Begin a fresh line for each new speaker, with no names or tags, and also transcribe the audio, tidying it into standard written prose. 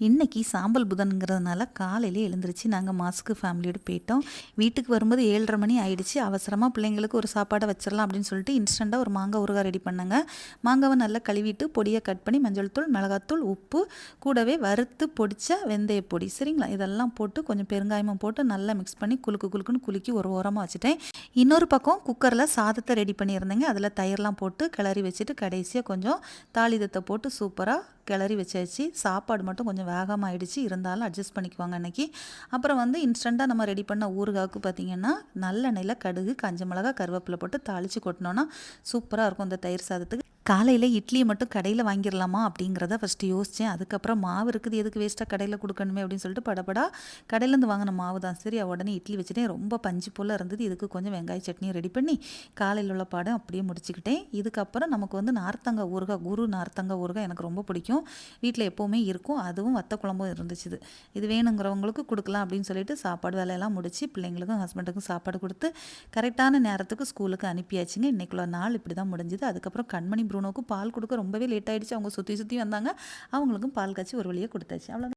இன்றைக்கி சாம்பல் புதன்கிறதுனால காலையிலே எழுந்திரிச்சு நாங்கள் மாஸ்க்கு ஃபேமிலியோடு போயிட்டோம். வீட்டுக்கு வரும்போது 7:30 மணி ஆயிடுச்சு. அவசரமாக பிள்ளைங்களுக்கு ஒரு சாப்பாடை வச்சிடலாம் அப்படின்னு சொல்லிட்டு இன்ஸ்டண்ட்டாக ஒரு மாங்காய் ஊறுகாய் ரெடி பண்ணேங்க. மாங்காவை நல்லா கழுவிட்டு பொடியை கட் பண்ணி மஞ்சள் தூள், மிளகாத்தூள், உப்பு, கூடவே வறுத்து பொடித்த வெந்தயப்பொடி, சரிங்களா, இதெல்லாம் போட்டு கொஞ்சம் பெருங்காயமும் போட்டு நல்லா மிக்ஸ் பண்ணி குலுக்குன்னு குலுக்கி ஒரு ஓரமாக வச்சுட்டேன். இன்னொரு பக்கம் குக்கரில் சாதத்தை ரெடி பண்ணியிருந்தேங்க. அதில் தயிர்லாம் போட்டு கிளறி வச்சுட்டு கடைசியாக கொஞ்சம் தாளிதத்தை போட்டு சூப்பராக கிளறி வச்சாச்சு. சாப்பாடு மட்டும் கொஞ்சம் வேகமாக ஆயிடுச்சு, இருந்தாலும் அட்ஜஸ்ட் பண்ணிக்குவாங்க அன்றைக்கி. அப்புறம் இன்ஸ்டண்ட்டாக நம்ம ரெடி பண்ண ஊறுகாய்க்கு பார்த்திங்கன்னா நல்லெண்ணெயில் கடுகு, காஞ்ச மிளகா, கருவேப்பிலை போட்டு தாளித்து கொட்டினோன்னா சூப்பராக இருக்கும் இந்த தயிர் சாதத்துக்கு. காலையில் இட்லியை மட்டும் கடையில் வாங்கிடலாமா அப்படிங்கிறத ஃபஸ்ட்டு யோசித்தேன். அதுக்கப்புறம் மாவு இருக்குது, எதுக்கு வேஸ்ட்டாக கடையில் கொடுக்கணுமே அப்படின்னு சொல்லிட்டு படப்படா கடையிலேருந்து வாங்கின மாவு தான். சரி, உடனே இட்லி வச்சுட்டேன். ரொம்ப பஞ்சு போல் இருந்தது. இதுக்கு கொஞ்சம் வெங்காய சட்னியும் ரெடி பண்ணி காலையில் உள்ள பாடம் அப்படியே முடிச்சுக்கிட்டேன். இதுக்கப்புறம் நமக்கு நார்த்தங்காய் ஊறுகாய், குரு நார்த்தங்காய் ஊறுகாய் எனக்கு ரொம்ப பிடிக்கும். வீட்டில் எப்போவுமே இருக்கும். அதுவும் வத்த குழம்பும் இருந்துச்சு. இது வேணுங்கிறவங்களுக்கு கொடுக்கலாம் அப்படின்னு சொல்லிட்டு சாப்பாடு வேலையெல்லாம் முடித்து பிள்ளைங்களுக்கும் ஹஸ்பண்டுக்கும் சாப்பாடு கொடுத்து கரெக்டான நேரத்துக்கு ஸ்கூலுக்கு அனுப்பியாச்சுங்க. இன்றைக்குள்ள நாள் இப்படி தான் முடிஞ்சுது. அதுக்கப்புறம் கண்மணி ப்ரூனோவுக்கு பால் கொடுக்க ரொம்பவே லேட் ஆகிடுச்சு. அவங்க சுற்றி வந்தாங்க. அவங்களுக்கும் பால் காய்ச்சி ஒரு வழியாக கொடுத்தாச்சு. அவ்வளோ.